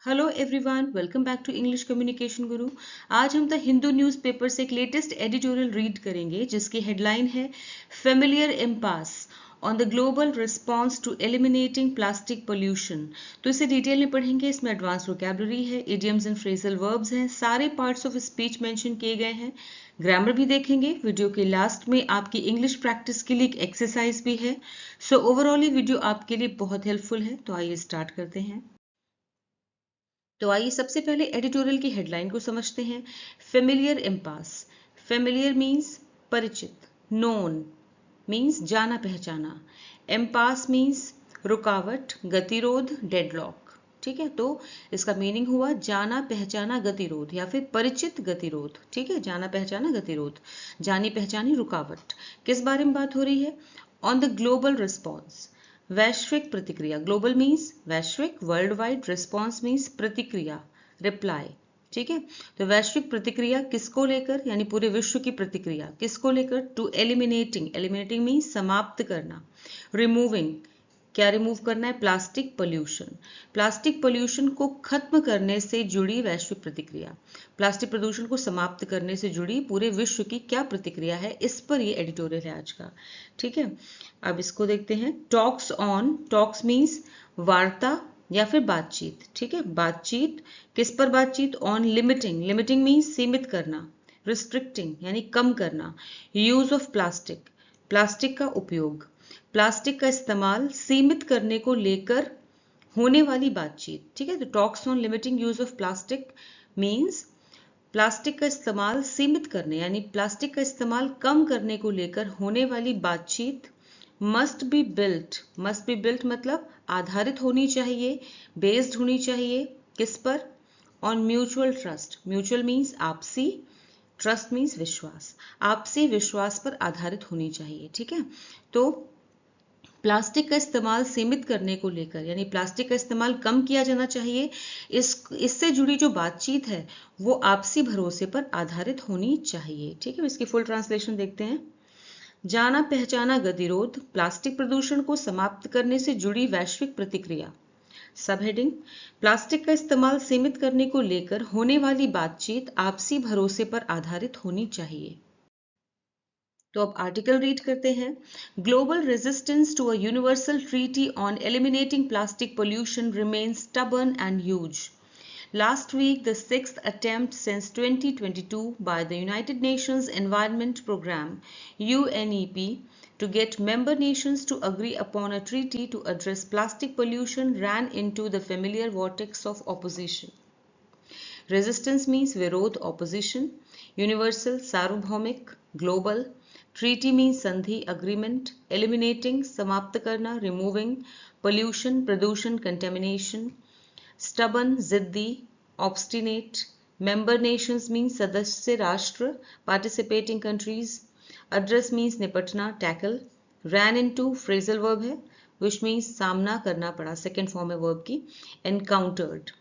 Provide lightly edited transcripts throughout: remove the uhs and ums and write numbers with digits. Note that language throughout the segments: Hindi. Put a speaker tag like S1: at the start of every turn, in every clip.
S1: Hello everyone, welcome back to English communication Guru. आज हम द हिंदू न्यूज़पेपर से एक लेटेस्ट एडिटोरियल रीड करेंगे जिसकी हेडलाइन है familiar impasse on the global response to eliminating plastic pollution. तो इसे डिटेल में पढ़ेंगे। इसमें एडवांस वोकैबुलरी है, इडियम्स एंड फ्रेजल वर्ब्स हैं, सारे पार्ट्स ऑफ स्पीच मेंशन किए गए हैं, ग्रामर भी देखेंगे। वीडियो के लास्ट में आपकी इंग्लिश प्रैक्टिस के लिए एक एक्सरसाइज भी है। सो ओवरऑल ये वीडियो आपके लिए बहुत हेल्पफुल है। तो आइए स्टार्ट करते हैं। तो आइए सबसे पहले एडिटोरियल की हेडलाइन को समझते हैं। Familiar impasse. फेमिलियर मीन्स परिचित, नोन मीन्स जाना पहचाना, इम्पास मीन्स रुकावट, गतिरोध, डेडलॉक। ठीक है, तो इसका मीनिंग हुआ जाना पहचाना गतिरोध या फिर परिचित गतिरोध। ठीक है, जाना पहचाना गतिरोध, जानी पहचानी रुकावट। किस बारे में बात हो रही है? ऑन द ग्लोबल रिस्पॉन्स, वैश्विक प्रतिक्रिया। ग्लोबल मीन्स वैश्विक, वर्ल्ड वाइड, रिस्पॉन्स मीन्स प्रतिक्रिया, रिप्लाई। ठीक है, तो वैश्विक प्रतिक्रिया किसको लेकर, यानी पूरे विश्व की प्रतिक्रिया किसको लेकर? टू एलिमिनेटिंग, एलिमिनेटिंग मीन्स समाप्त करना, रिमूविंग, क्या रिमूव करना है? Plastic pollution. प्लास्टिक पोल्यूशन को खत्म करने से जुड़ी वैश्विक प्रतिक्रिया, प्लास्टिक प्रदूषण को समाप्त करने से जुड़ी पूरे विश्व की क्या प्रतिक्रिया है, इस पर ये एडिटोरियल है आज का। ठीक है, अब इसको देखते हैं। टॉक्स ऑन, टॉक्स मीन्स वार्ता या फिर बातचीत। ठीक है, बातचीत, किस पर बातचीत? ऑन लिमिटिंग, लिमिटिंग मीन्स सीमित करना, रिस्ट्रिक्टिंग यानी कम करना, यूज ऑफ प्लास्टिक, प्लास्टिक का उपयोग, प्लास्टिक का इस्तेमाल सीमित करने को लेकर होने वाली बातचीत। ठीक है, तो talks on limiting use of plastic means plastic का इस्तेमाल सीमित करने यानी प्लास्टिक का इस्तेमाल कम करने को लेकर होने वाली बातचीत must be built. Must be built मतलब आधारित होनी चाहिए, बेस्ड होनी चाहिए, किस पर? On mutual trust. Mutual means आपसी, ट्रस्ट मीन्स विश्वास, आपसी विश्वास पर आधारित होनी चाहिए। ठीक है, तो प्लास्टिक का इस्तेमाल सीमित करने को लेकर यानी प्लास्टिक का इस्तेमाल कम किया जाना चाहिए, इससे जुड़ी जो बातचीत है वो आपसी भरोसे पर आधारित होनी चाहिए। ठीक है, इसकी फुल ट्रांसलेशन देखते हैं। जाना पहचाना गतिरोध, प्लास्टिक प्रदूषण को समाप्त करने से जुड़ी वैश्विक प्रतिक्रिया। सब हेडिंग, प्लास्टिक का इस्तेमाल सीमित करने को लेकर होने वाली बातचीत आपसी भरोसे पर आधारित होनी चाहिए। तो अब आर्टिकल रीड करते हैं। Global resistance to a universal treaty on eliminating plastic pollution remains stubborn and huge. Last week, the sixth attempt since 2022 by the United Nations Environment Programme (UNEP) to get member nations to agree upon a treaty to address plastic pollution ran into the familiar vortex of opposition. Resistance means विरोध, opposition. Universal, सार्वभौमिक, global. Treaty means संधि, agreement. Eliminating, समाप्त करना, removing. Pollution, प्रदूषण, contamination. Stubborn, जिद्दी, obstinate. Member nations means सदस्य राष्ट्र, participating countries. Address means निपटना, tackle. Ran into, phrasal verb है, which means सामना करना पड़ा, second form है verb की. Encountered.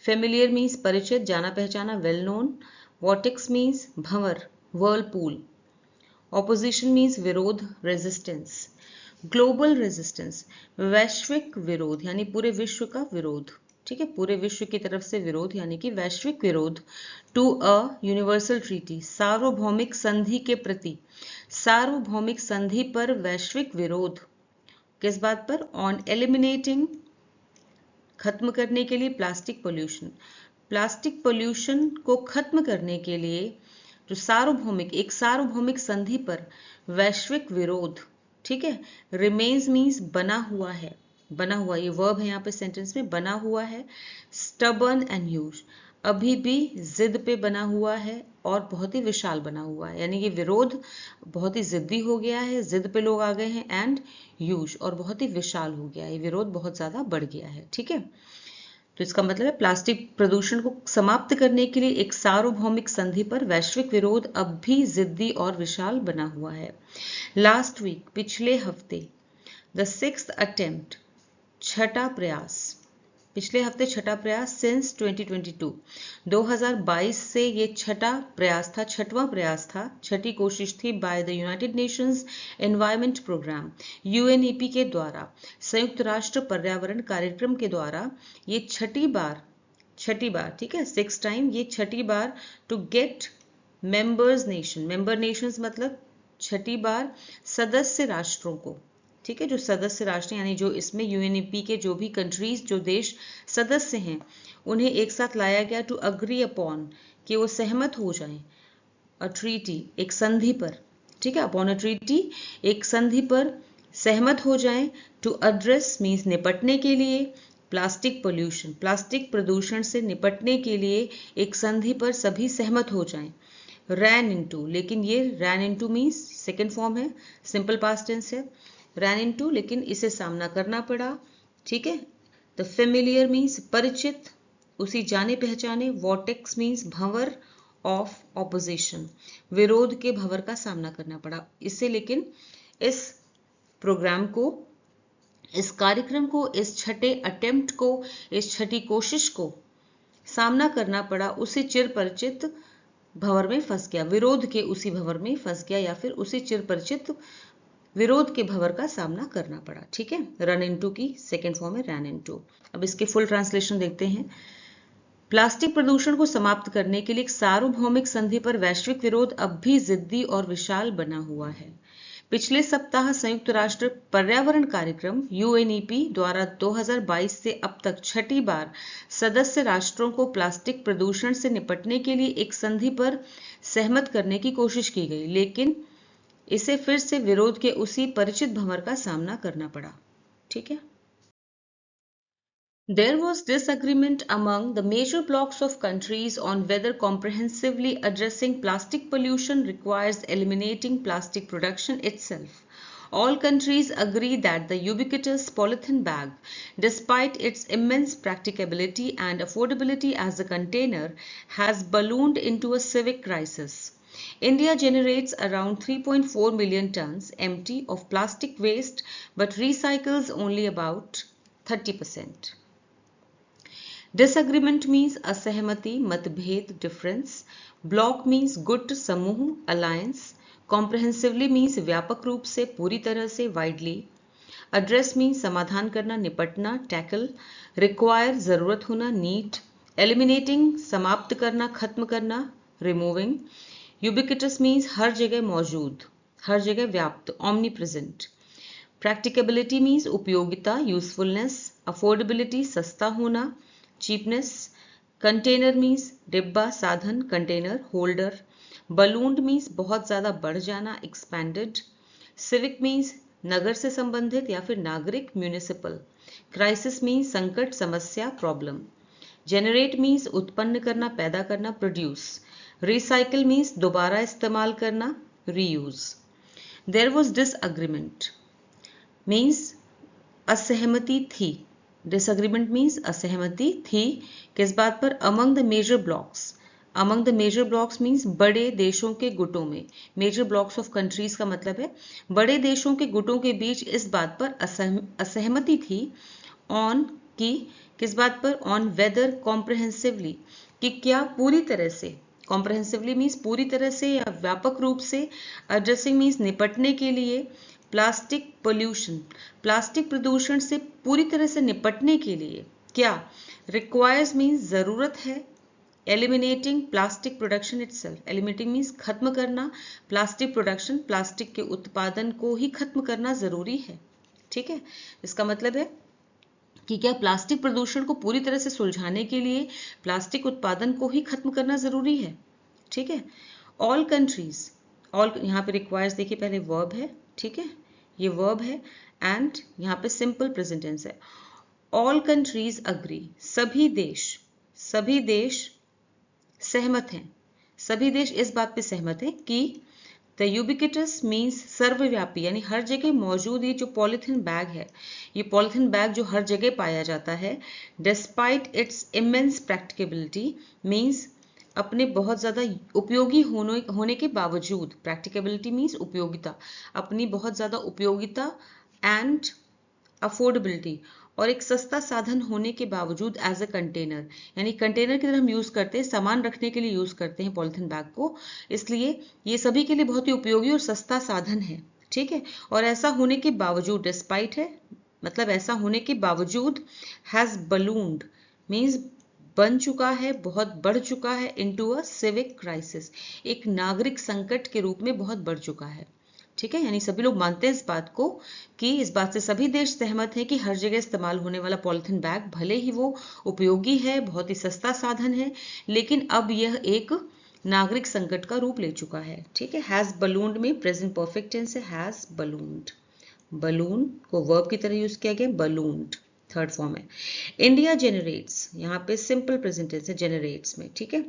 S1: फेमिलियर मीन्स परिचित, जाना पहचाना, वेल नोन. वॉटिक्स मीन्स भंवर, वर्लपूल. ऑपोजिशन मीन्स विरोध, रेजिस्टेंस. ग्लोबल रेजिस्टेंस, वैश्विक विरोध यानी पूरे विश्व का विरोध. ठीक है, पूरे विश्व की तरफ से विरोध यानी कि वैश्विक विरोध. टू अ यूनिवर्सल ट्रीटी, सार्वभौमिक संधि के प्रति, सार्वभौमिक संधि पर वैश्विक विरोध. किस बात पर? ऑन एलिमिनेटिंग, खत्म करने के लिए, प्लास्टिक पोल्यूशन, प्लास्टिक पोल्यूशन को खत्म करने के लिए जो सार्वभौमिक, एक सार्वभौमिक संधि पर वैश्विक विरोध. ठीक है, रिमेन्स मीन्स बना हुआ है, बना हुआ, ये वर्ब है यहाँ पे सेंटेंस में, बना हुआ है. स्टबर्न एंड ह्यूज, अभी भी जिद पे बना हुआ है और बहुत ही विशाल बना हुआ है, यानी ये विरोध बहुत ही जिद्दी हो गया है, जिद पे लोग आ गए हैं. एंड ह्यूज, और बहुत ही विशाल हो गया है, विरोध बहुत ज्यादा बढ़ गया है. ठीक है, तो इसका मतलब है प्लास्टिक प्रदूषण को समाप्त करने के लिए एक सार्वभौमिक संधि पर वैश्विक विरोध अब भी जिद्दी और विशाल बना हुआ है. लास्ट वीक, पिछले हफ्ते. द सिक्स्थ अटेम्प्ट, छठा प्रयास, पिछले हफ्ते छठा प्रयास. सिंस 2022, 2022 से ये छठा प्रयास था, छठवां प्रयास था, छठी कोशिश थी. By the United Nations environment programme, UNEP के द्वारा, संयुक्त राष्ट्र पर्यावरण कार्यक्रम के द्वारा ये छठी बार छठी बार, ठीक है, 6 टाइम, ये छठी बार to get members nation, member nations मतलब छठी बार सदस्य राष्ट्रों को, ठीक है, जो सदस्य राष्ट्र यानी जो इसमें यूएनईपी के जो भी कंट्रीज, जो देश सदस्य हैं, उन्हें एक साथ लाया गया टू अग्री अपॉन, कि वो सहमत हो जाएं, अ ट्रीटी, एक संधि पर, ठीक है, अपॉन अ ट्रीटी, एक संधि पर सहमत हो जाएं, टू एड्रेस मीन्स निपटने के लिए, प्लास्टिक पोल्यूशन, प्लास्टिक प्रदूषण से निपटने के लिए एक संधि पर सभी सहमत हो जाएं। रैन इनटू, लेकिन ये ran into means second form है, सिंपल पास्ट टेंस है, रैन इनटू, लेकिन इसे सामना करना पड़ा, ठीक है। द फेमिलियर मीन्स परिचित, उसी जाने पहचाने, vortex means Bhanwar of opposition, विरोध के भंवर का सामना करना पड़ा इससे, लेकिन इस प्रोग्राम को, इस कार्यक्रम को, इस छठे अटेम्प्ट को, इस छठी कोशिश को सामना करना पड़ा उसी चिर परिचित भंवर में फंस गया, विरोध के उसी भंवर में फंस गया, या फिर उसी चिर परिचित विरोध के भंवर का सामना करना पड़ा, ठीक है। रन इनटू की सेकेंड फॉर्म है रैन इनटू। अब इसके फुल ट्रांसलेशन देखते हैं। प्लास्टिक प्रदूषण को समाप्त करने के लिए एक सार्वभौमिक संधि पर वैश्विक विरोध अब भी जिद्दी और विशाल बना हुआ है। पिछले सप्ताह संयुक्त राष्ट्र पर्यावरण कार्यक्रम यूएनईपी द्वारा 2022 से अब तक छठी बार सदस्य राष्ट्रों को प्लास्टिक प्रदूषण से निपटने के लिए एक संधि पर सहमत करने की कोशिश की गई, लेकिन इसे फिर से विरोध के उसी परिचित भंवर का सामना करना पड़ा, ठीक है। There was disagreement among the major blocs of countries on whether comprehensively addressing plastic pollution requires eliminating plastic production itself. All countries agree that the ubiquitous polythene bag, despite its immense practicability and affordability as a container, has ballooned into a civic crisis. India generates around 3.4 million tons empty of plastic waste but recycles only about 30%. Disagreement means असहमति, मतभेद, difference. Block means गुट, समूह, alliance. Comprehensively means व्यापक रूप से, पूरी तरह से, widely. Address means समाधान करना, निपटना, tackle. Require जरूरत होना, need. Eliminating समाप्त करना, खत्म करना, removing. Ubiquitous means हर जगह मौजूद, हर जगह व्याप्त, omnipresent. Practicability means उपयोगिता, usefulness. Affordability सस्ता होना, cheapness. Container means डिब्बा, साधन, container, holder. Ballooned means बहुत ज़्यादा बढ़ जाना, expanded. Civic means नगर से संबंधित या फिर नागरिक, municipal. Crisis means संकट, समस्या, problem. Generate means उत्पन्न करना, पैदा करना, produce. Recycle means दोबारा इस्तेमाल करना, reuse. There was disagreement means असहमति थी, डिसएग्रीमेंट मीन्स असहमति थी, किस बात पर? Among the major blocs, among the major blocs means बड़े देशों के गुटों में, मेजर ब्लॉक्स ऑफ कंट्रीज का मतलब है बड़े देशों के गुटों के बीच इस बात पर असहमति थी, ऑन की, किस बात पर? ऑन वेदर कॉम्प्रहेंसिवली, कि क्या पूरी तरह से, कॉम्प्रहेंसिवली मीन्स पूरी तरह से या व्यापक रूप से, एड्रेसिंग मीन्स निपटने के लिए, प्लास्टिक पोल्यूशन, प्लास्टिक प्रदूषण से पूरी तरह से निपटने के लिए क्या? रिक्वायर्स मीन्स जरूरत है, eliminating plastic production itself, eliminating means खत्म करना, प्लास्टिक प्रोडक्शन, प्लास्टिक के उत्पादन को ही खत्म करना जरूरी है, ठीक है। इसका मतलब है कि क्या प्लास्टिक प्रदूषण को पूरी तरह से सुलझाने के लिए प्लास्टिक उत्पादन को ही खत्म करना जरूरी है, ठीक है। ऑल कंट्रीज, ऑल यहाँ पे रिक्वायर्स देखिए पहले वर्ब है, ठीक है, ये वर्ब है, एंड यहाँ पे सिंपल प्रेजेंट टेंस है। ऑल कंट्रीज अग्री, सभी देश सहमत हैं, सभी देश इस बात पे सहमत हैं कि द यूबिक्विटस मीन्स सर्वव्यापी, यानी हर जगह मौजूद ये जो पॉलीथीन बैग है, ये पॉलीथीन बैग जो हर जगह पाया जाता है, डिस्पाइट इट्स इमेंस प्रैक्टिकेबिलिटी मीन्स अपने बहुत ज़्यादा उपयोगी होने के बावजूद, प्रैक्टिकेबिलिटी मीन्स उपयोगिता, अपनी बहुत ज़्यादा उपयोगिता, एंड अफोर्डेबिलिटी, और एक सस्ता साधन होने के बावजूद, एज अ कंटेनर, यानी कंटेनर की तरह हम यूज़ करते हैं, सामान रखने के लिए यूज़ करते हैं पॉलीथीन बैग को, इसलिए ये सभी के लिए बहुत ही उपयोगी और सस्ता साधन है, ठीक है। और ऐसा होने के बावजूद, डिस्पाइट है मतलब ऐसा होने के बावजूद, हैज़ बलून्ड मीन्स बन चुका है, बहुत बढ़ चुका है, इनटू अ सिविक क्राइसिस, एक नागरिक संकट के रूप में बहुत बढ़ चुका है। ठीक है, यानी सभी लोग मानते हैं इस बात को, कि इस बात से सभी देश सहमत हैं कि हर जगह इस्तेमाल होने वाला पॉलिथीन बैग भले ही वो उपयोगी है, बहुत ही सस्ता साधन है, लेकिन अब यह एक नागरिक संकट का रूप ले चुका है। ठीक है, हैज बलून्ड में प्रेजेंट परफेक्ट टेंस है, हैज बलून्ड, बलून को वर्ब की तरह यूज किया गया, बलून्ड थर्ड फॉर्म है। इंडिया जेनरेट्स, यहाँ पे सिंपल प्रेजेंट टेंस है जेनरेट्स में। ठीक है,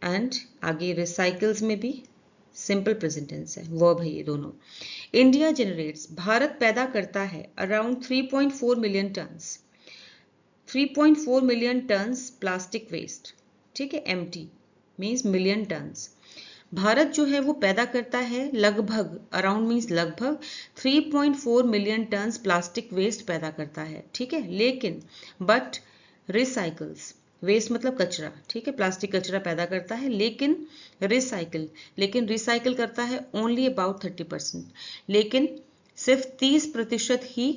S1: एंड आगे रिसाइकल्स में भी सिंपल प्रेजेंट टेंस है, वर्ब है ये दोनों। इंडिया जेनरेट्स, भारत पैदा करता है around 3.4 million tons, 3.4 million tons plastic waste. ठीक है, एमटी मीन्स मिलियन टन्स। भारत जो है वो पैदा करता है लगभग, अराउंड मीन्स लगभग 3.4 मिलियन टन्स प्लास्टिक वेस्ट पैदा करता है। ठीक है, लेकिन बट रिसाइकल्स, वेस्ट मतलब कचरा। ठीक है, प्लास्टिक कचरा पैदा करता है, लेकिन रिसाइकल करता है ओनली अबाउट 30%, लेकिन सिर्फ 30% ही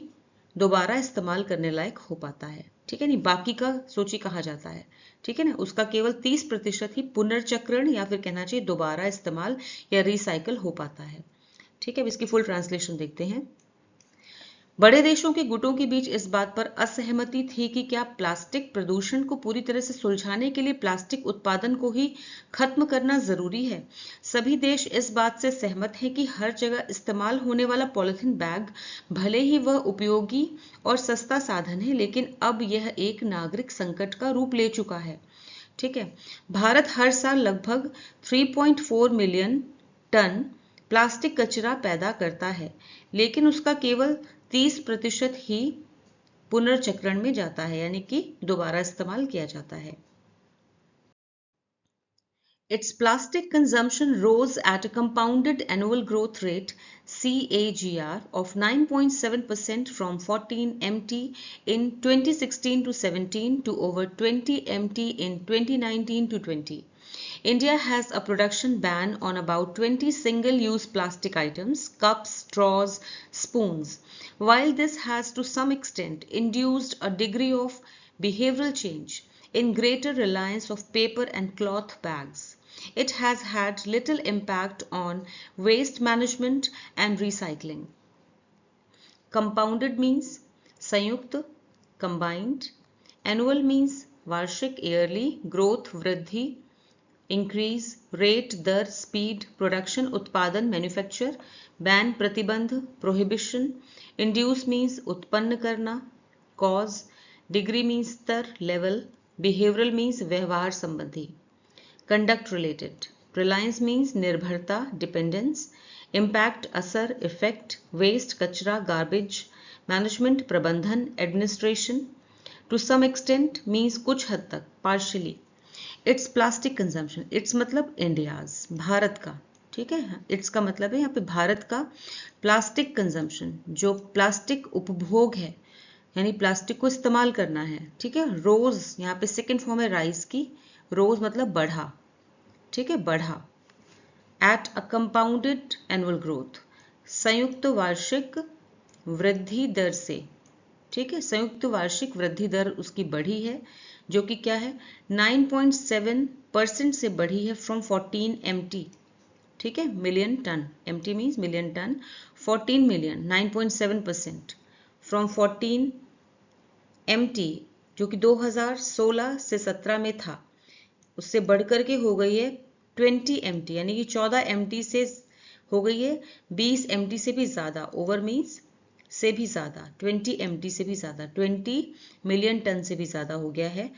S1: दोबारा इस्तेमाल करने लायक हो पाता है। ठीक है, नहीं बाकी का सोची कहा जाता है। ठीक है ना, उसका केवल 30% ही पुनर्चक्रण या फिर कहना चाहिए दोबारा इस्तेमाल या रिसाइकल हो पाता है। ठीक है, अब इसकी फुल ट्रांसलेशन देखते हैं। बड़े देशों के गुटों के बीच इस बात पर असहमति थी कि क्या प्लास्टिक प्रदूषण को पूरी तरह से सुलझाने के लिए प्लास्टिक उत्पादन को ही खत्म करना जरूरी है। सभी देश इस बात से सहमत हैं कि हर जगह इस्तेमाल होने वाला पॉलिथीन बैग भले ही वह उपयोगी और सस्ता साधन है, लेकिन अब यह एक नागरिक संकट का रूप ले चुका है। ठीक है, भारत हर साल लगभग 3.4 मिलियन टन प्लास्टिक कचरा पैदा करता है, लेकिन उसका केवल 30% ही पुनर्चक्रण में जाता है, यानी कि दोबारा इस्तेमाल किया जाता है। Its plastic consumption rose at a compounded annual growth rate CAGR of 9.7% from 14 MT in 2016 to 17 to over 20 MT in 2019 to 20. India has a production ban on about 20 single-use plastic items, cups, straws, spoons. While this has to some extent induced a degree of behavioral change in greater reliance of paper and cloth bags, it has had little impact on waste management and recycling. Compounded means संयुक्त, combined. Annual means वार्षिक, yearly. Growth वृद्धि, इंक्रीज, रेट दर, स्पीड, प्रोडक्शन उत्पादन, मैन्युफैक्चर, बैन प्रतिबंध, प्रोहिबिशन, इंड्यूस मीन्स उत्पन्न करना, कॉज, डिग्री मीन्स स्तर, लेवल, बिहेवियरल मीन्स व्यवहार संबंधी, कंडक्ट रिलेटेड, रिलायंस मीन्स निर्भरता, डिपेंडेंस, इम्पैक्ट असर, इफेक्ट, वेस्ट कचरा, गार्बेज, मैनेजमेंट प्रबंधन, administration, to some extent means कुछ हद तक, partially. Its plastic consumption, its मतलब इंडियाज, भारत का। ठीक है, इट्स का मतलब है यहाँ पे भारत का प्लास्टिक कंजम्पशन, जो प्लास्टिक उपभोग है, यानी प्लास्टिक को इस्तेमाल करना है। ठीक है, रोज यहाँ पे सेकेंड फॉर्म है राइज की, रोज मतलब बढ़ा। ठीक है, बढ़ा। At a compounded annual growth, संयुक्त वार्षिक वृद्धि दर से। ठीक है, संयुक्त वार्षिक वृद्धि दर उसकी बढ़ी है, जो कि क्या है 9.7% से बढ़ी है फ्रॉम 14 MT। ठीक है, million ton, MT means million ton, 14 million 9.7% from 14 MT, जो कि 2016 से 17 में था, उससे बढ़कर के हो गई है 20 MT, यानी कि 14 MT से हो गई है 20 MT से भी ज्यादा, ओवर मीन्स से भी ज्यादा, 20 MT से भी ज्यादा, 20 मिलियन टन से भी ज्यादा हो गया है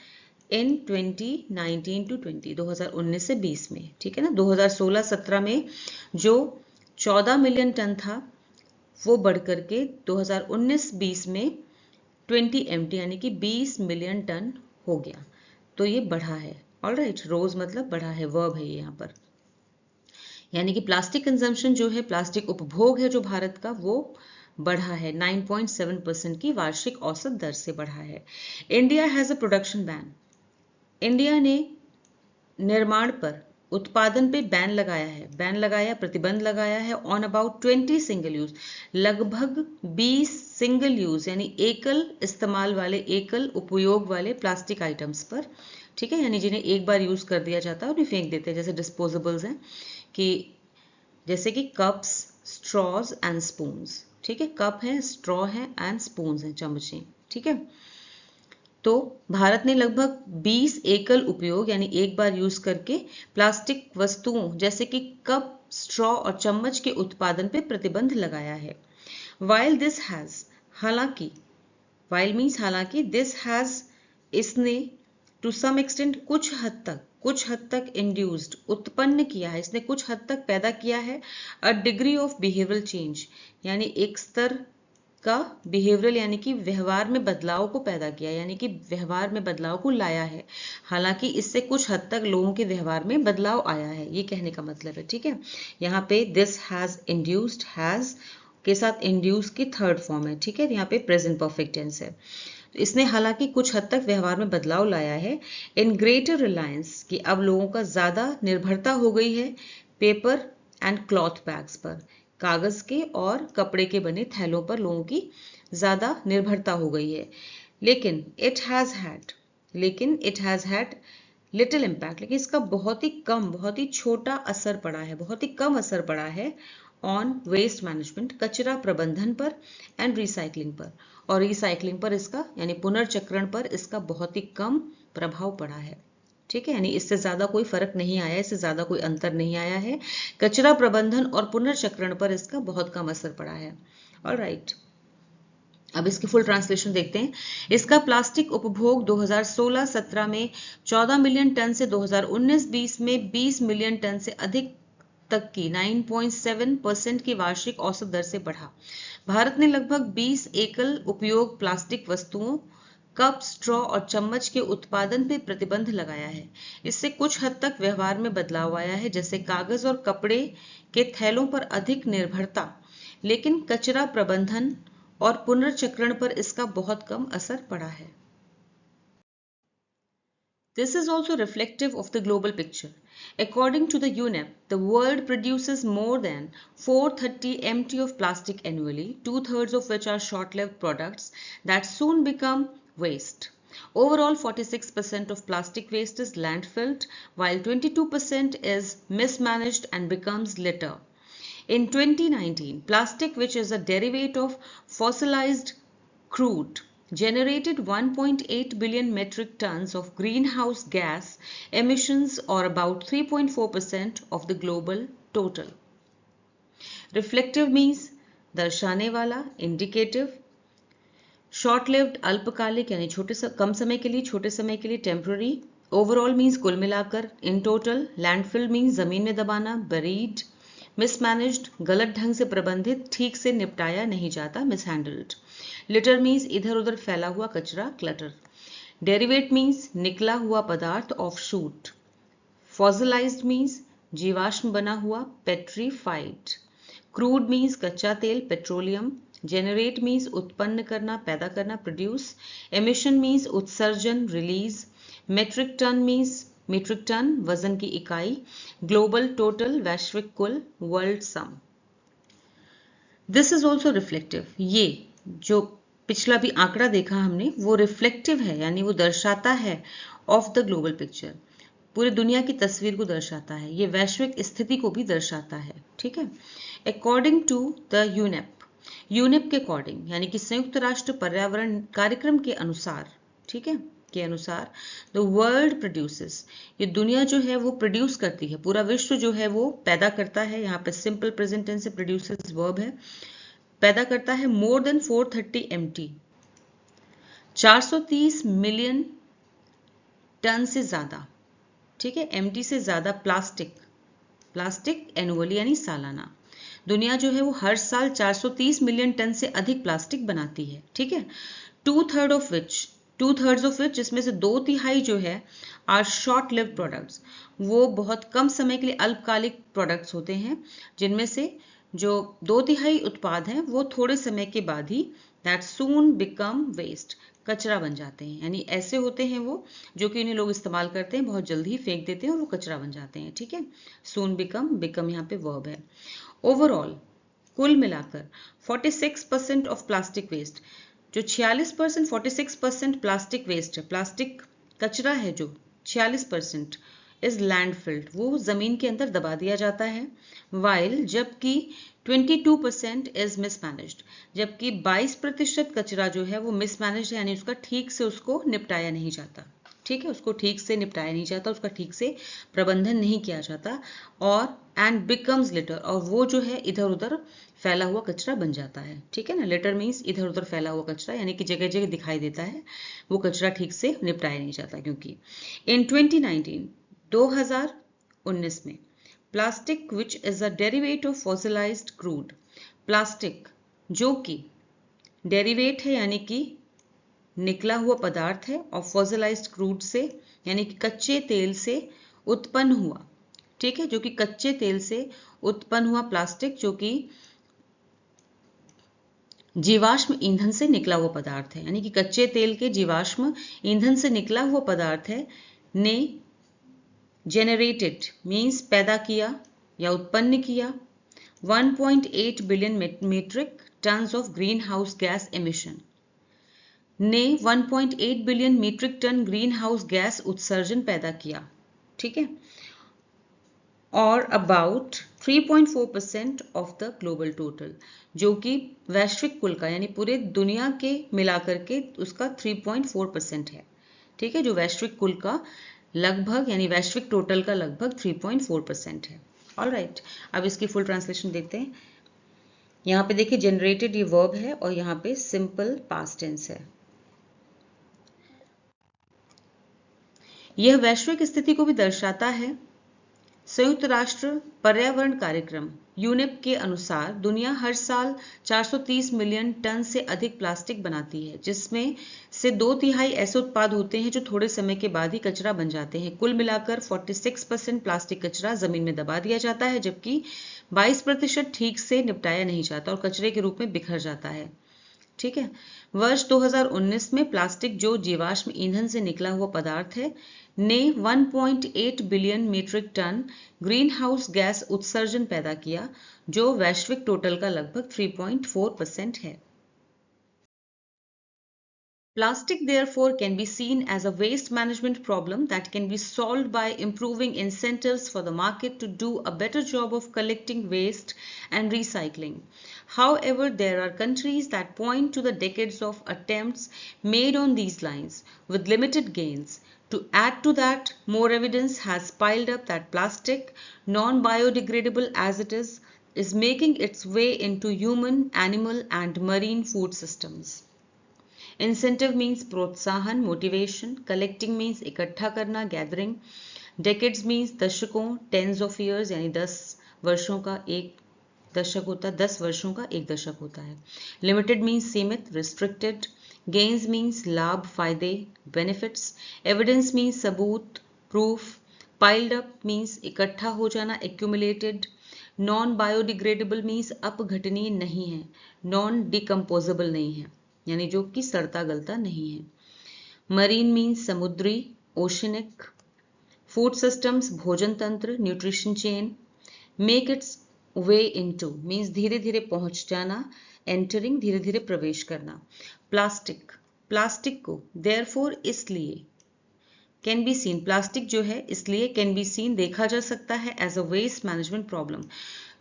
S1: इन 2019 टू 20, 2019 से 20 में। ठीक है ना, 2016-17 में जो 14 मिलियन टन था वो बढ़कर के 2019-20 में 20 MT यानी कि 20 मिलियन टन हो गया, तो ये बढ़ा है। ऑलराइट, रोज मतलब बढ़ा है, वर्ब है ये यहाँ पर, यानी कि प्लास्टिक कंजम्पशन जो है, प्लास्टिक उपभोग है जो भारत का, वो बढ़ा है, 9.7% की वार्षिक औसत दर से बढ़ा है। India has a production ban, India ने निर्माण पर उत्पादन पे बैन लगाया, प्रतिबंध लगाया है ऑन अबाउट 20 सिंगल यूज, लगभग 20 सिंगल यूज यानी एकल इस्तेमाल वाले, एकल उपयोग वाले प्लास्टिक आइटम्स पर, ठीक है, यानी जिन्हें एक बार यूज कर दिया जाता है उन्हें फेंक देते हैं, जैसे डिस्पोजेबल्स हैं कि जैसे कि कप्स, स्ट्रॉज एंड स्पून्स, ठीक है, कप है, स्ट्रॉ है एंड स्पून्स हैं, चम्मचें, ठीक है। तो भारत ने लगभग 20 एकल उपयोग यानी एक बार यूज करके प्लास्टिक वस्तुओं जैसे कि कप, स्ट्रॉ और चम्मच के उत्पादन पर प्रतिबंध लगाया है। वाइल दिस हैज, हालांकि, वाइल मीन्स हालांकि, दिस हैज, इसने टू सम एक्सटेंट, कुछ हद तक इंड्यूस्ड, उत्पन्न किया है, इसने कुछ हद तक पैदा किया है, a degree of behavioural change, यानी एक स्तर का बिहेवियरल यानी कि व्यवहार में बदलाव को पैदा किया, यानी कि व्यवहार में बदलाव को लाया है। हालांकि इससे कुछ हद तक लोगों के व्यवहार में बदलाव आया है, ये कहने का मतलब है, ठीक है। यहाँ पे दिस हैज इंड्यूस्ड, हैज के साथ इंड्यूस की थर्ड फॉर्म है, ठीक है, यहाँ पे प्रेजेंट परफेक्ट टेंस है। तो इसने हालांकि कुछ हद तक व्यवहार में बदलाव लाया है, इन ग्रेटर रिलायंस, कि अब लोगों का ज्यादा निर्भरता हो गई है पेपर एंड क्लॉथ बैग्स पर, कागज के और कपड़े के बने थैलों पर लोगों की ज्यादा निर्भरता हो गई है। लेकिन it has had little impact, लेकिन इसका बहुत ही छोटा असर पड़ा है, बहुत ही कम असर पड़ा है ऑन वेस्ट मैनेजमेंट, कचरा प्रबंधन पर, एंड रिसाइकलिंग पर, और रिसाइकलिंग पर इसका यानी पुनर्चक्रण पर इसका बहुत ही कम प्रभाव पड़ा है, ठीक है, यानी इससे ज्यादा कोई फर्क नहीं आया, इससे ज्यादा कोई अंतर नहीं आया है, कचरा प्रबंधन और पुनर्चक्रण पर इसका बहुत कम असर पड़ा है। ऑलराइट, अब इसकी फुल ट्रांसलेशन देखते हैं। इसका प्लास्टिक उपभोग 2016-17 में 14 मिलियन टन से 2019-20 में 20 मिलियन टन से अधिक तक की 9.7% की वार्षिक औसत दर से बढ़ा। भारत ने लगभग 20 एकल उपयोग प्लास्टिक वस्तुओं, कप, स्ट्रॉ और चम्मच के उत्पादन पर प्रतिबंध लगाया है। इससे कुछ हद तक व्यवहार में बदलाव आया है, जैसे कागज और कपड़े के थैलों पर अधिक निर्भरता, लेकिन कचरा प्रबंधन और पुनर्चक्रण पर इसका बहुत कम असर पड़ा है। This is also reflective of the global picture. According to the UNEP, the world produces more than 430 MT of plastic annually, 2/3 of which are short-lived products that soon become waste. Overall, 46% of plastic waste is landfilled, while 22% is mismanaged and becomes litter. In 2019, plastic, which is a derivative of fossilized crude, generated 1.8 billion metric tons of greenhouse gas emissions, or about 3.4% of the global total. Reflective means दर्शाने वाला, indicative, short lived अल्पकालिक यानी कम समय के लिए, छोटे समय के लिए, temporary, overall means कुल मिलाकर, in total, landfill means जमीन में दबाना, buried, मिसमैनेज्ड गलत ढंग से प्रबंधित, ठीक से निपटाया नहीं जाता, मिसहैंडल्ड। लिटर मीन्स इधर उधर फैला हुआ कचरा, क्लटर। डेरिवेट मीन्स निकला हुआ पदार्थ, ऑफशूट। फॉसिलाइज्ड मीन्स जीवाश्म बना हुआ, पेट्रीफाइड। क्रूड मीन्स कच्चा तेल, पेट्रोलियम। जेनरेट मीन्स उत्पन्न करना, पैदा करना, प्रोड्यूस। एमिशन मीन्स उत्सर्जन, release. Metric ton means metric ton वजन की इकाई। ग्लोबल टोटल वैश्विक कुल, world sum. This is also reflective, ये जो पिछला भी आंकड़ा देखा हमने वो रिफ्लेक्टिव है, यानी वो दर्शाता है ऑफ द ग्लोबल पिक्चर, पूरी दुनिया की तस्वीर को दर्शाता है, ये वैश्विक स्थिति को भी दर्शाता है, ठीक है। अकॉर्डिंग टू द यूनेप के अकॉर्डिंग यानी कि संयुक्त राष्ट्र पर्यावरण कार्यक्रम के अनुसार, ठीक है, के अनुसार द वर्ल्ड प्रोड्यूसेस, ये दुनिया जो है वो प्रोड्यूस करती है, पूरा विश्व जो है वो पैदा करता है, यहाँ पे सिंपल प्रेजेंट टेंस से प्रोड्यूसेस वर्ब है, पैदा करता है more than 430 MT, 430 million ton से ज्यादा, ठीक है, MT से ज्यादा प्लास्टिक एनुअली यानी सालाना। दुनिया जो है वो हर साल 430 मिलियन टन से अधिक प्लास्टिक बनाती है, ठीक है। 2/3 ऑफ विच जिसमें से 2/3 जो है आर शॉर्ट लिव्ड प्रोडक्ट्स, वो बहुत कम समय के लिए अल्पकालिक प्रोडक्ट्स होते हैं, जिनमें से जो 2/3 उत्पाद हैं वो थोड़े समय के बाद ही दैट सून बिकम वेस्ट, कचरा बन जाते हैं, यानी ऐसे होते हैं वो जो कि इन्हें लोग इस्तेमाल करते हैं, बहुत जल्दी ही फेंक देते हैं और वो कचरा बन जाते हैं। ठीक है, सून बिकम, बिकम यहाँ पे वर्ब है। ओवरऑल, कुल मिलाकर 46% ऑफ प्लास्टिक वेस्ट, जो 46%, 46% प्लास्टिक वेस्ट है, प्लास्टिक कचरा है जो 46% इज लैंडफिल्ड, वो जमीन के अंदर दबा दिया जाता है। वाइल, जबकि 22% इज मिसमैनेज्ड, जबकि 22% कचरा जो है वो मिसमैनेज्ड है, यानी उसका ठीक से उसको निपटाया नहीं जाता। ठीक है, उसको ठीक से निपटाया नहीं जाता, उसका ठीक से प्रबंधन नहीं किया जाता, और एंड बिकम्स लिटर, और वो जो है इधर उधर फैला हुआ कचरा बन जाता है। ठीक है ना, लिटर मीन्स इधर उधर फैला हुआ कचरा, यानी कि जगह जगह दिखाई देता है, वो कचरा ठीक से निपटाया नहीं जाता। क्योंकि इन 2019 में plastic which is a derivative of fossilised crude, plastic जो कि डेरिवेट है यानी कि निकला हुआ पदार्थ है, और फॉसिलाइज्ड क्रूड से यानी कि कच्चे तेल से उत्पन्न हुआ। ठीक है, जो कि कच्चे तेल से उत्पन्न हुआ प्लास्टिक, जो कि जीवाश्म ईंधन से निकला हुआ पदार्थ है, यानी कि कच्चे तेल के जीवाश्म ईंधन से निकला हुआ पदार्थ है, ने जेनरेटेड मीन्स पैदा किया या उत्पन्न किया 1.8 billion metric tons of greenhouse gas emission, ने 1.8 billion metric ton greenhouse gas उत्सर्जन पैदा किया। ठीक है, और about 3.4% of the global total, जो कि वैश्विक कुल का यानी पूरे दुनिया के मिलाकर के उसका 3.4% है। ठीक है, जो वैश्विक कुल का लगभग यानी वैश्विक टोटल का लगभग 3.4% है। ऑलराइट, अब इसकी फुल ट्रांसलेशन देखते हैं। यहाँ पे देखिए जनरेटेड ये वर्ब है और यहाँ पे सिंपल पास्ट टेंस है। यह वैश्विक स्थिति को भी दर्शाता है। संयुक्त राष्ट्र पर्यावरण कार्यक्रम यूनेप के अनुसार दुनिया हर साल 430 मिलियन टन से अधिक प्लास्टिक बनाती है, जिसमें से 2/3 ऐसे उत्पाद होते हैं जो थोड़े समय के बाद ही कचरा बन जाते हैं। कुल मिलाकर 46% प्लास्टिक कचरा जमीन में दबा दिया जाता है, जबकि 22% ठीक से निपटाया नहीं जाता और कचरे के रूप में बिखर जाता है। ठीक है, वर्ष 2019 में प्लास्टिक जो जीवाश्म ईंधन से निकला हुआ पदार्थ है, ने 1.8 billion metric ton greenhouse gas उत्सर्जन पैदा किया, जो वैश्विक टोटल का लगभग 3.4% है। Plastic, therefore, can be seen as a waste management problem that can be solved by improving incentives for the market to do a better job of collecting waste and recycling. However, there are countries that point to the decades of attempts made on these lines with limited gains. To add to that, more evidence has piled up that plastic, non-biodegradable as it is making its way into human, animal, and marine food systems. Incentive means प्रोत्साहन, मोटिवेशन। कलेक्टिंग मीन्स इकट्ठा करना, गैदरिंग। डेकेड्स मीन्स दशकों, टेंस ऑफ ईयर्स यानी 10 वर्षों का एक दशक होता है, 10 वर्षों का एक दशक होता है। लिमिटेड मीन्स सीमित, रिस्ट्रिक्टेड। गेन्स मीन्स लाभ, फायदे, बेनिफिट्स। एविडेंस मीन्स सबूत, प्रूफ। पाइल्ड अप मीन्स इकट्ठा हो जाना, एक्यूमुलेटेड। नॉन बायोडिग्रेडेबल मीन्स अपघटनीय नहीं है, नॉन डिकम्पोजेबल नहीं है यानी जो कि सड़ता गलता नहीं है। मरीन मीन्स समुद्री, ओशनिक। फूड सिस्टम्स भोजन तंत्र, nutrition chain. Make it's way into means धीरे धीरे पहुंच जाना, एंटरिंग धीरे धीरे प्रवेश करना। प्लास्टिक, प्लास्टिक को देयरफॉर इसलिए, कैन बी सीन प्लास्टिक जो है इसलिए, कैन बी सीन देखा जा सकता है, as a waste management problem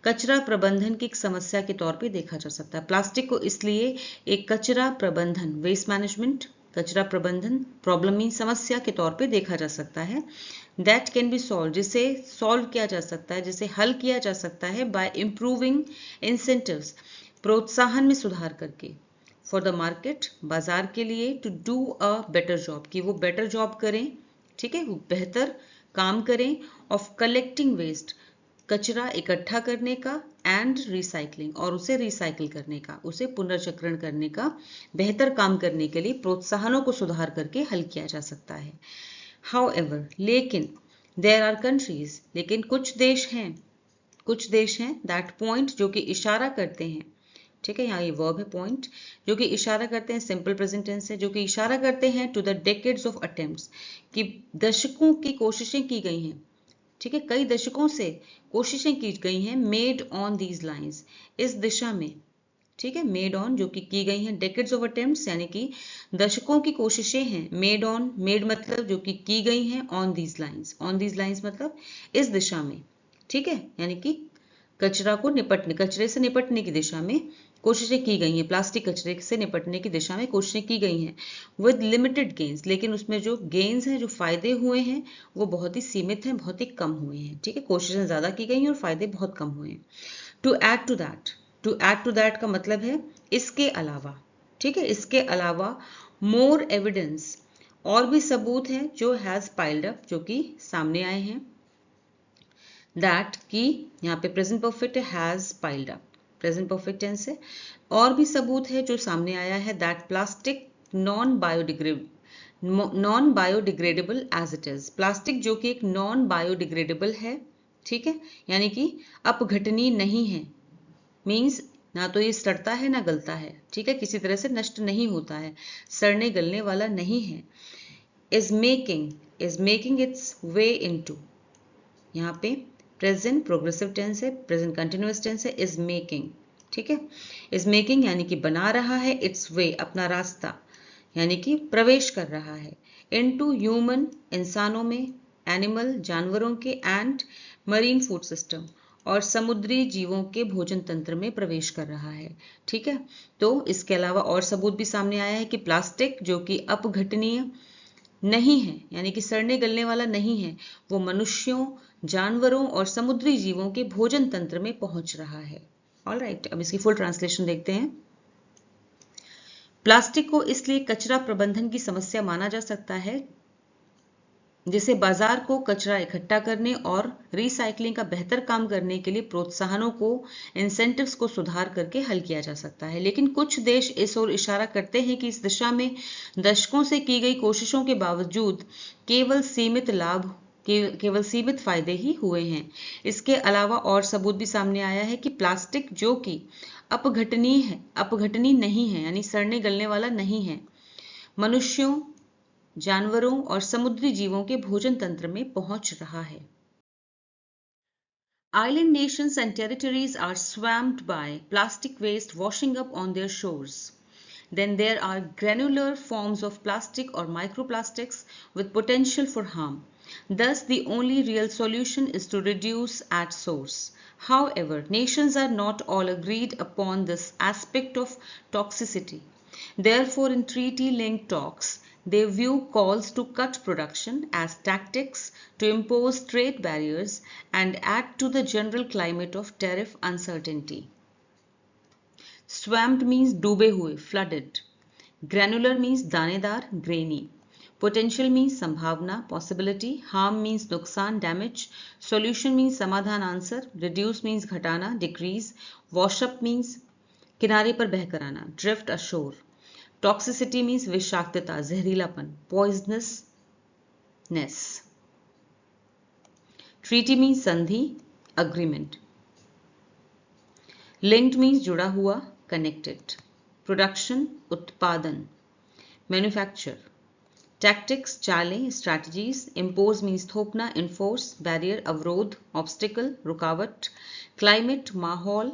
S1: कचरा प्रबंधन की एक समस्या के तौर पे देखा जा सकता है। प्लास्टिक को इसलिए एक कचरा प्रबंधन, वेस्ट मैनेजमेंट, कचरा प्रबंधन प्रॉब्लम मीन समस्या के तौर पे देखा जा सकता है। दैट कैन बी सॉल्व, जिसे सॉल्व किया जा सकता है, जिसे हल किया जा सकता है बाय इम्प्रूविंग इंसेंटिव्स, प्रोत्साहन में सुधार करके। फॉर द मार्केट, बाजार के लिए। To do a better job, कि वो बेटर जॉब करें, ठीक है, वो बेहतर काम करें। ऑफ कलेक्टिंग वेस्ट, कचरा इकट्ठा करने का, एंड रिसाइकलिंग और उसे रिसाइकिल करने का, उसे पुनर्चक्रण करने का बेहतर काम करने के लिए प्रोत्साहनों को सुधार करके हल किया जा सकता है। हाउएवर, लेकिन देयर आर कंट्रीज, लेकिन कुछ देश हैं दैट पॉइंट जो कि इशारा करते हैं, ठीक है, यहाँ ये वर्ब है पॉइंट, जो कि इशारा करते हैं, सिंपल प्रेजेंट टेंस से, जो कि इशारा करते हैं to the decades of attempts, कि दशकों की कोशिशें की गई हैं, ठीक है, कई दशकों से कोशिशें की गई हैं, मेड ऑन दीज लाइंस, इस दिशा में, ठीक है, मेड ऑन जो कि की गई हैं, डेकेड्स ऑफ अटेम्प्ट्स यानी कि दशकों की कोशिशें हैं, मेड ऑन, मेड मतलब जो कि की गई हैं, ऑन दीज लाइंस मतलब इस दिशा में, ठीक है, यानी कि कचरे से निपटने की दिशा में कोशिशें की गई हैं, प्लास्टिक कचरे से निपटने की दिशा में कोशिशें की गई हैं, विद लिमिटेड गेन्स, लेकिन उसमें जो गेन्स हैं, जो फायदे हुए हैं, वो बहुत ही सीमित हैं, बहुत ही कम हुए हैं, ठीक है, कोशिशें ज्यादा की गई हैं और फायदे बहुत कम हुए हैं। टू एड टू दैट का मतलब है इसके अलावा, ठीक है, इसके अलावा, मोर एविडेंस, और भी सबूत हैं जो हैज पाइल्ड अप, जो कि सामने आए हैं, दैट की यहाँ पे present perfect has piled up, present perfect tense है, और भी सबूत है जो सामने आया है, that plastic non biodegradable as it is, plastic जो कि एक नॉन बायोडिग्रेडेबल है, ठीक है, यानी कि अपघटनीय नहीं है, मीन्स ना तो ये सड़ता है ना गलता है, ठीक है, किसी तरह से नष्ट नहीं होता है, सड़ने गलने वाला नहीं है, is making it's way into, यहाँ पे प्रेजेंट प्रोग्रेसिव टेंस है, प्रेजेंट कंटिन्यूअस टेंस है, इज मेकिंग, ठीक है, इज मेकिंग यानी कि बना रहा है, इट्स वे अपना रास्ता, यानी कि प्रवेश कर रहा है, इनटू ह्यूमन इंसानों में, एनिमल जानवरों के, एंड मरीन फूड सिस्टम और समुद्री जीवों के भोजन तंत्र में प्रवेश कर रहा है, ठीक है। तो इसके अलावा और सबूत भी सामने आया है कि प्लास्टिक जो कि अपघटनीय नहीं है, यानी कि सड़ने गलने वाला नहीं है, वो मनुष्यों, जानवरों और समुद्री जीवों के भोजन तंत्र में पहुंच रहा है। ऑलराइट, अब इसकी फुल ट्रांसलेशन देखते हैं। प्लास्टिक को इसलिए कचरा प्रबंधन की समस्या माना जा सकता है जिसे बाजार को कचरा इकट्ठा करने और रिसाइकलिंग का बेहतर काम करने के लिए प्रोत्साहनों को, इंसेंटिव्स को सुधार करके हल किया जा सकता है, लेकिन कुछ देश इस ओर इशारा करते हैं कि इस दिशा में दशकों से की गई कोशिशों के बावजूद केवल सीमित फायदे ही हुए हैं। इसके अलावा और सबूत भी सामने आया है कि प्लास्टिक जो कि अपघटनीय नहीं है, यानी सड़ने गलने वाला नहीं है, मनुष्यों, जानवरों और समुद्री जीवों के भोजन तंत्र में पहुंच रहा है। Island nations and territories are swamped by plastic waste washing up on their shores. Then there are granular forms of plastic or microplastics with potential for harm. Thus, the only real solution is to reduce at source. However, nations are not all agreed upon this aspect of toxicity. Therefore, in treaty-linked talks, they view calls to cut production as tactics to impose trade barriers and add to the general climate of tariff uncertainty. Swamped means डूबे हुए, flooded. Granular means दानेदार, grainy. Potential means संभावना, possibility. Harm means नुकसान, damage. Solution means समाधान, answer. Reduce means घटाना, decrease. Wash up means किनारे पर बहकर आना, drift ashore. Toxicity means विषाक्तता, जहरीलापन, poisonousness. Treaty means संधि, agreement. Linked means जुड़ा हुआ, connected. Production, उत्पादन. Manufacture. Tactics, चालें, strategies. Impose means थोपना, enforce. Barrier, अवरोध, obstacle, रुकावट. Climate, माहौल,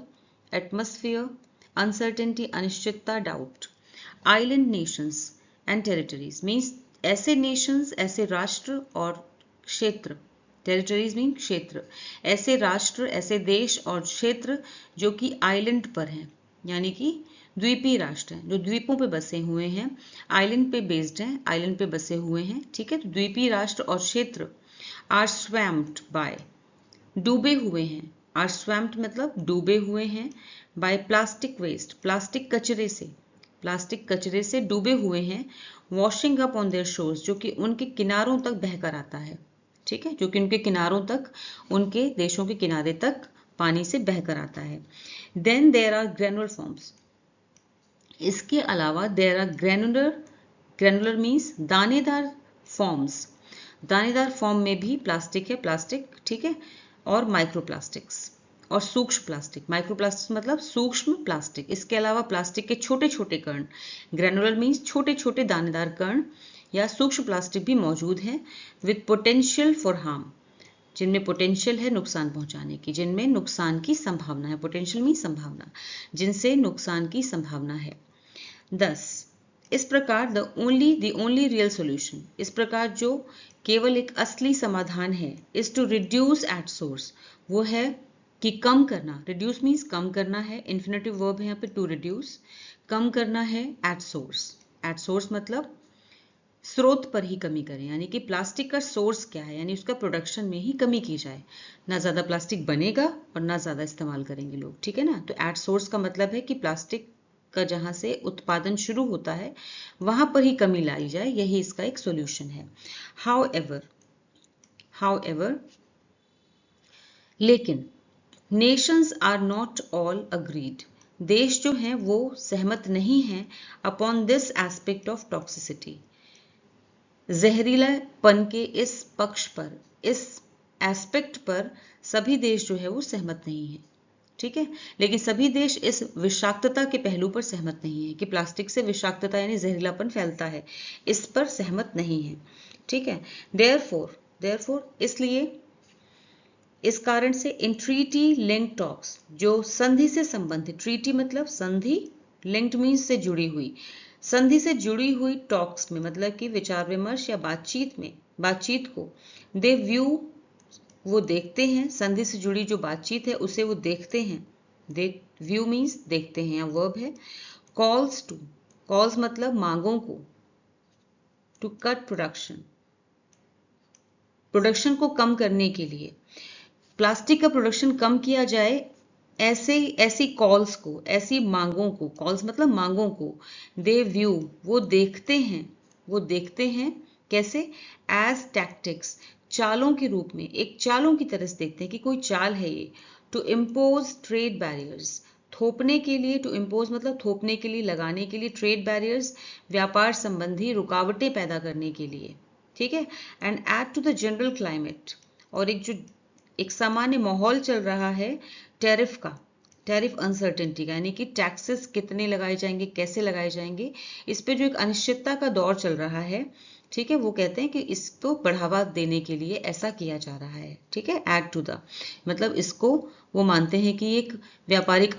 S1: atmosphere. Uncertainty, अनिश्चितता, doubt. Island nations and territories means ऐसे nations, ऐसे राष्ट्र और क्षेत्र, territories mean क्षेत्र, ऐसे राष्ट्र, ऐसे देश और क्षेत्र जो कि आइलैंड पर हैं, यानी कि द्वीपीय राष्ट्र हैं, जो द्वीपों पे बसे हुए हैं, आइलैंड पे बेस्ड हैं, आइलैंड पे बसे हुए हैं, ठीक है। तो द्वीपीय राष्ट्र और क्षेत्र आर स्वैम्प्ड बाय, डूबे हुए हैं, आर स्वैम्प्ड मतलब डूबे हुए हैं, बाय प्लास्टिक वेस्ट, प्लास्टिक कचरे से डूबे हुए हैं, washing up on their shores जो कि उनके किनारों तक बहकर आता है, ठीक है, जो कि उनके किनारों तक, उनके देशों के किनारे तक पानी से बहकर आता है। Then there are granular forms, इसके अलावा देयर आर ग्रेनुलर मीन्स दानेदार फॉर्म्स, दानेदार फॉर्म में भी प्लास्टिक है, प्लास्टिक, ठीक है, और माइक्रोप्लास्टिक्स, और सूक्ष्म प्लास्टिक, माइक्रोप्लास्टिक मतलब सूक्ष्म प्लास्टिक। इसके अलावा प्लास्टिक के छोटे छोटे कण, ग्रेनुलर मीन्स छोटे छोटे दानेदार कण या सूक्ष्म प्लास्टिक भी मौजूद हैं विद पोटेंशियल फॉर हार्म, जिनमें पोटेंशियल है नुकसान पहुंचाने की, जिनमें नुकसान की संभावना है। पोटेंशियल मीन संभावना, जिनसे नुकसान की संभावना है। 10 इस प्रकार द ओनली रियल सॉल्यूशन, इस प्रकार जो केवल एक असली समाधान है, is to reduce at source, वो है कि कम करना। रिड्यूस मीन्स कम करना है, इन्फिनेटिव वर्ब है यहाँ पे टू रिड्यूस, कम करना है एट सोर्स। एट सोर्स मतलब स्रोत पर ही कमी करें, यानी कि प्लास्टिक का सोर्स क्या है, यानी उसका प्रोडक्शन में ही कमी की जाए। ना ज़्यादा प्लास्टिक बनेगा और ना ज़्यादा इस्तेमाल करेंगे लोग, ठीक है ना। तो एट सोर्स का मतलब है कि प्लास्टिक का जहाँ से उत्पादन शुरू होता है वहाँ पर ही कमी लाई जाए, यही इसका एक सॉल्यूशन है। हाउएवर लेकिन nations are not all agreed, देश जो हैं वो सहमत नहीं हैं upon this aspect of toxicity, जहरीलापन के इस पक्ष पर, इस एस्पेक्ट पर सभी देश जो है वो सहमत नहीं है, ठीक है। लेकिन सभी देश इस विषाक्तता के पहलू पर सहमत नहीं है कि प्लास्टिक से विषाक्तता यानी जहरीलापन फैलता है, इस पर सहमत नहीं है, ठीक है। देयरफॉर इसलिए, इस कारण से इन ट्रीटी लिंक टॉक्स, जो संधि से संबंधित, ट्रीटी मतलब संधि, लिंक्ड मीन्स से जुड़ी हुई, संधि से जुड़ी हुई टॉक्स में मतलब कि विचार विमर्श या बातचीत को दे व्यू, वो देखते हैं, संधि से जुड़ी जो बातचीत है उसे वो देखते हैं, व्यू मीन्स देखते हैं या वर्ब है। कॉल्स मतलब मांगों को, टू कट प्रोडक्शन को कम करने के लिए, प्लास्टिक का प्रोडक्शन कम किया जाए, ऐसी कॉल्स को, ऐसी मांगों को, कॉल्स मतलब मांगों को, दे व्यू वो देखते हैं कैसे, एज टैक्टिक्स चालों के रूप में, एक चालों की तरह से देखते हैं कि कोई चाल है ये, टू इम्पोज ट्रेड बैरियर्स, थोपने के लिए, टू इम्पोज मतलब थोपने के लिए, लगाने के लिए, ट्रेड बैरियर्स व्यापार संबंधी रुकावटें पैदा करने के लिए, ठीक है। And add to the general climate, और एक सामान्य माहौल चल रहा है टैरिफ अनसर्टेनिटी का, यानी कि टैक्सेस कितने लगाए जाएंगे, कैसे लगाए जाएंगे, इस पे जो एक अनिश्चितता का दौर चल रहा है, ठीक है। वो कहते हैं कि इसको बढ़ावा देने के लिए ऐसा किया जा रहा है, ठीक है। एड टू द मतलब इसको वो मानते हैं कि एक व्यापारिक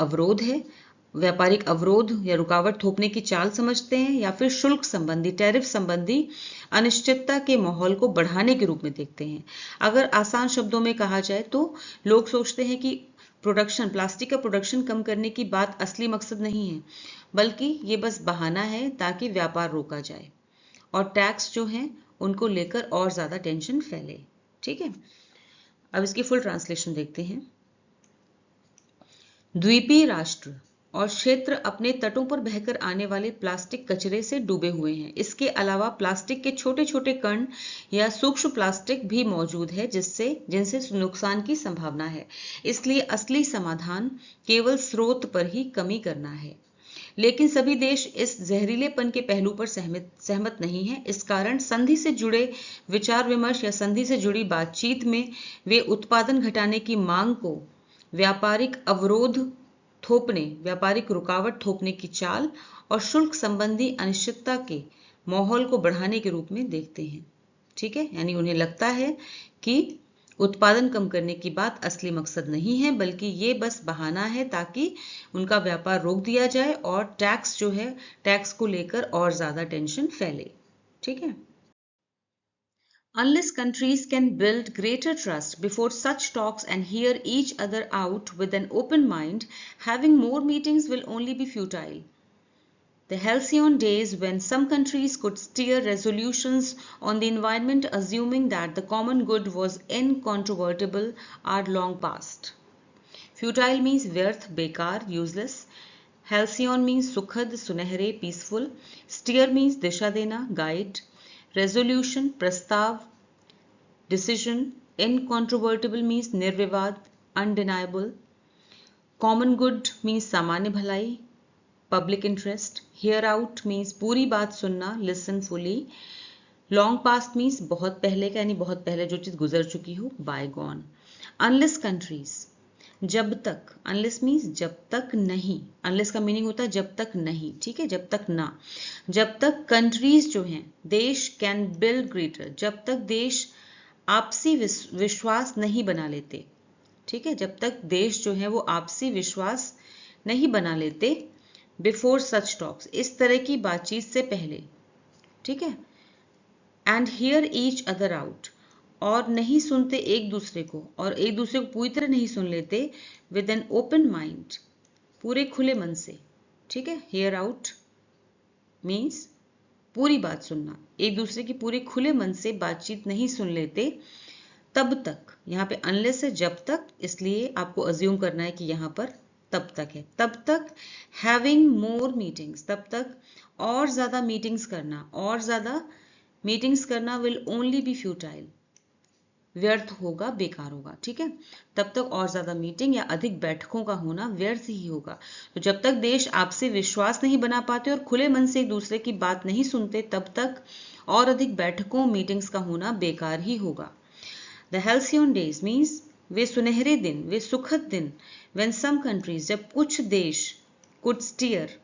S1: अवरोध या रुकावट थोपने की चाल समझते हैं, या फिर शुल्क संबंधी, टैरिफ संबंधी अनिश्चितता के माहौल को बढ़ाने के रूप में देखते हैं। अगर आसान शब्दों में कहा जाए तो लोग सोचते हैं कि प्लास्टिक का प्रोडक्शन कम करने की बात असली मकसद नहीं है, बल्कि ये बस बहाना है ताकि व्यापार रोका जाए और टैक्स जो हैं उनको लेकर और ज्यादा टेंशन फैले, ठीक है। अब इसकी फुल ट्रांसलेशन देखते हैं। द्वीपीय राष्ट्र और क्षेत्र अपने तटों पर बहकर आने वाले प्लास्टिक कचरे से डूबे हुए हैं। इसके अलावा प्लास्टिक के छोटे छोटे कण या सूक्ष्म प्लास्टिक भी मौजूद है जिनसे नुकसान की संभावना है। इसलिए असली समाधान केवल स्रोत पर ही कमी करना है। लेकिन सभी देश इस जहरीलेपन के पहलू पर सहमत नहीं है। इस कारण संधि से जुड़े विचार विमर्श या संधि से जुड़ी बातचीत में वे उत्पादन घटाने की मांग को व्यापारिक रुकावट थोपने की चाल और शुल्क संबंधी अनिश्चितता के माहौल को बढ़ाने के रूप में देखते हैं, ठीक है। यानी उन्हें लगता है कि उत्पादन कम करने की बात असली मकसद नहीं है, बल्कि ये बस बहाना है ताकि उनका व्यापार रोक दिया जाए और टैक्स को लेकर और ज्यादा टेंशन फैले, ठीक है। Unless countries can build greater trust before such talks and hear each other out with an open mind, having more meetings will only be futile. The halcyon days when some countries could steer resolutions on the environment assuming that the common good was incontrovertible are long past. Futile means व्यर्थ, बेकार, useless. Halcyon means सुखद, सुनहरे, peaceful. Steer means दिशा देना, guide. Resolution, प्रस्ताव, decision. Incontrovertible means निर्विवाद, undeniable. Common good means सामान्य भलाई, public interest. Hear out means पूरी बात सुनना, listen fully. Long past means बहुत पहले का, यानी बहुत पहले जो चीज गुजर चुकी हो, bygone. Unless countries, जब तक, अनलेस मीन्स जब तक नहीं, अनलेस का मीनिंग होता है जब तक नहीं, ठीक है, जब तक ना, जब तक कंट्रीज जो हैं देश कैन बिल्ड ग्रेटर, जब तक देश आपसी विश्वास नहीं बना लेते, ठीक है, जब तक देश जो है वो आपसी विश्वास नहीं बना लेते, बिफोर सच टॉक्स, इस तरह की बातचीत से पहले, ठीक है, and hear each other out, और नहीं सुनते एक दूसरे को, और एक दूसरे को पूरी तरह नहीं सुन लेते, विद एन ओपन माइंड, पूरे खुले मन से, ठीक है, हियर आउट मीन्स पूरी बात सुनना, एक दूसरे की पूरे खुले मन से बातचीत नहीं सुन लेते, तब तक, यहाँ पे अनलेस है जब तक, इसलिए आपको अज्यूम करना है कि यहाँ पर तब तक है, तब तक हैविंग मोर मीटिंग्स, तब तक और ज्यादा मीटिंग्स करना, और ज्यादा मीटिंग्स करना विल ओनली बी फ्यूटाइल, व्यर्थ होगा, बेकार होगा, ठीक है, तब तक और ज्यादा मीटिंग या अधिक बैठकों का होना व्यर्थ ही होगा। तो जब तक देश आपसे विश्वास नहीं बना पाते और खुले मन से एक दूसरे की बात नहीं सुनते, तब तक और अधिक बैठकों मीटिंग्स का होना बेकार ही होगा। द हेल्सियन डेज मीन्स वे सुनहरे दिन, वे सुखद दिन, व्हेन सम कंट्रीज, जब कुछ देश, कुड स्टीयर,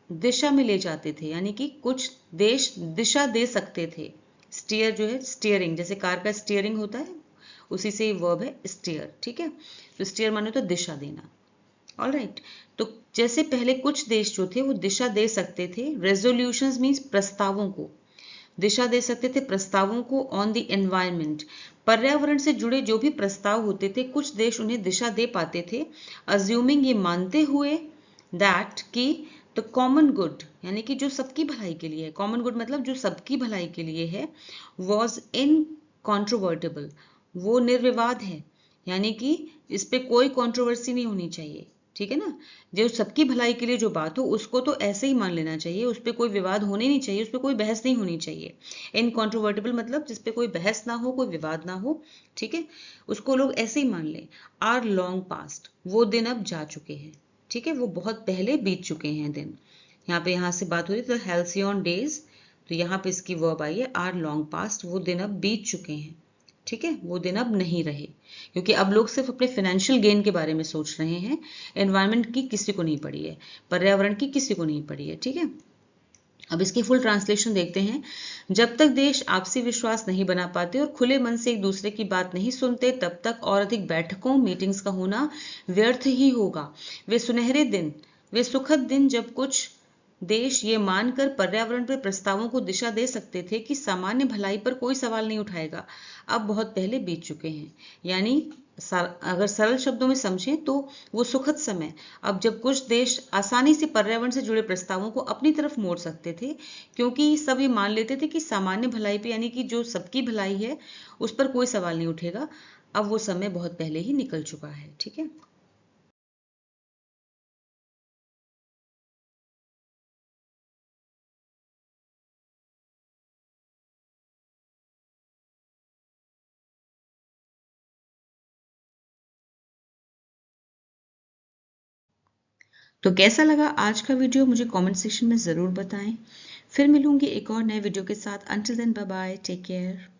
S1: दिशा में ले जाते थे, यानी कि कुछ देश दिशा दे सकते थे, स्टीयर जो है स्टीयरिंग, जैसे कार का स्टीयरिंग होता है, उसी से वर्ब है स्टीयर, ठीक है, तो स्टीयर माने तो दिशा देना, ऑल राइट। तो जैसे पहले कुछ देश जो थे वो दिशा दे सकते थे, रेजोल्यूशंस मीन्स प्रस्तावों को, दिशा दे सकते थे प्रस्तावों को, ऑन द एनवायरमेंट, पर्यावरण से जुड़े जो भी प्रस्ताव होते थे कुछ देश उन्हें दिशा दे पाते थे, अज्यूमिंग, ये मानते हुए, दैट कि द कॉमन गुड, यानी कि जो सबकी भलाई के लिए है, कॉमन गुड मतलब जो सबकी भलाई के लिए है, वॉज इनकॉन्ट्रोवर्टेबल, वो निर्विवाद है, यानी कि इस पे कोई कंट्रोवर्सी नहीं होनी चाहिए, ठीक है ना, जो सबकी भलाई के लिए जो बात हो उसको तो ऐसे ही मान लेना चाहिए, उस पर कोई विवाद होने नहीं चाहिए, उस पर कोई बहस नहीं होनी चाहिए, इनकॉन्ट्रोवर्टेबल मतलब जिस पे कोई बहस ना हो, कोई विवाद ना हो, ठीक है, उसको लोग ऐसे ही मान लें। आर लॉन्ग पास्ट, वो दिन अब जा चुके हैं, ठीक है, वो बहुत पहले बीत चुके हैं दिन, यहाँ से बात हो रही है, तो हेल्सियन डेज, तो यहाँ पे इसकी वर्ब आई है आर लॉन्ग पास्ट, वो दिन अब बीत चुके हैं, ठीक है, वो दिन अब नहीं रहे, क्योंकि अब लोग सिर्फ अपने फाइनेंशियल गेन के बारे में सोच रहे हैं, एनवायरनमेंट की किसी को नहीं पड़ी है, पर्यावरण की किसी को नहीं पड़ी है, ठीक है। अब इसकी फुल ट्रांसलेशन देखते हैं। जब तक देश आपसी विश्वास नहीं बना पाते और खुले मन से एक दूसरे की बात नहीं सुनते, तब तक और अधिक बैठकों मीटिंग्स का होना व्यर्थ ही होगा। वे सुनहरे दिन, वे सुखद दिन जब कुछ देश ये मानकर पर्यावरण पर प्रस्तावों को दिशा दे सकते थे कि सामान्य भलाई पर कोई सवाल नहीं उठाएगा, अब बहुत पहले बीत चुके हैं। यानी अगर सरल शब्दों में समझें तो वो सुखद समय, अब जब कुछ देश आसानी से पर्यावरण से जुड़े प्रस्तावों को अपनी तरफ मोड़ सकते थे, क्योंकि सब ये मान लेते थे कि सामान्य भलाई पे, यानी कि जो सबकी भलाई है उस पर कोई सवाल नहीं उठेगा, अब वो समय बहुत पहले ही निकल चुका है, ठीक है। तो कैसा लगा आज का वीडियो, मुझे कमेंट सेक्शन में ज़रूर बताएं। फिर मिलूंगी एक और नए वीडियो के साथ। Until then, bye bye, take care.